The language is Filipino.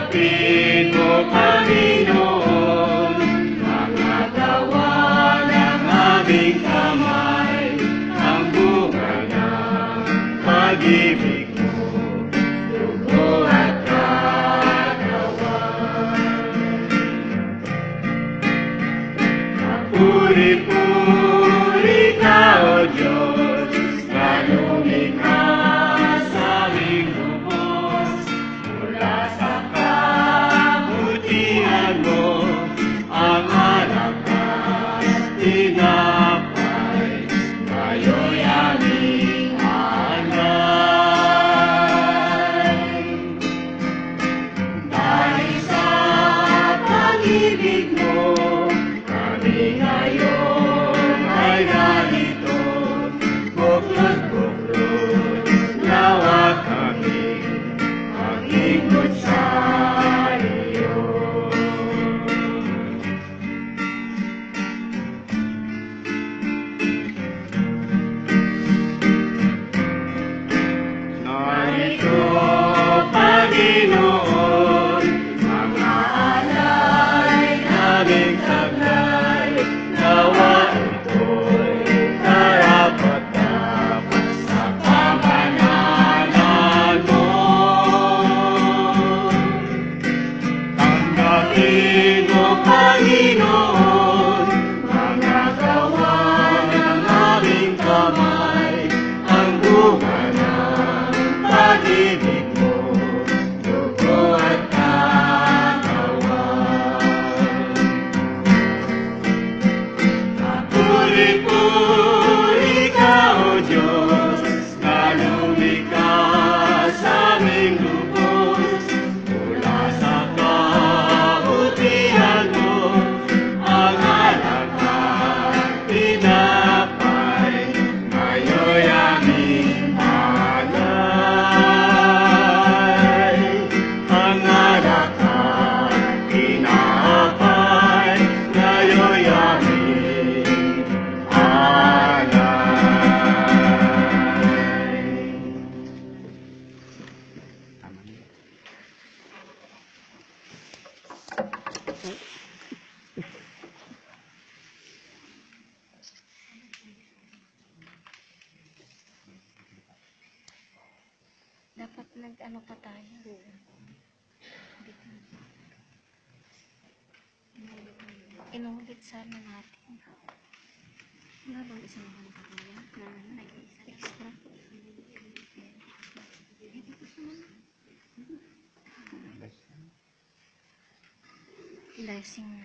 Tanggapin mo, Panginoon, mga gawa ng aming kamay, ang bunga ng pag-ibig mo, dugo at katawan. Puri-puri ka, O Diyos, na lumikha sa aming lubos, mula sa kabutihan mo, ang alak at tinapay, kayo'y aming alay. Dahil sa pag-ibig mo, kami ngayon ay narito, buklod-buklod, nawa kami mag-ikot sa iyo. Narito, Panginoon, mga alay naming taglay, nawa ito'y karapat-dapat sa pamanalan mo. Tanggapin mo, Panginoon, mga gawa ng aming kamay, ang bunga ng pag-ibig mo, dugo at katawan. Puri-puri ka, O Diyos, na lumikha sa aming lubos, mula sa kabutihan mo, ang alak at tinapay, ngayo'y aming alay. Ang alak at tinapay, ngayo'y aming alay. Dapat nag-ano pa tayo. Inulit sana natin. Wala bang isang buwan pa kaya? Na nag-isa extra? Blessing.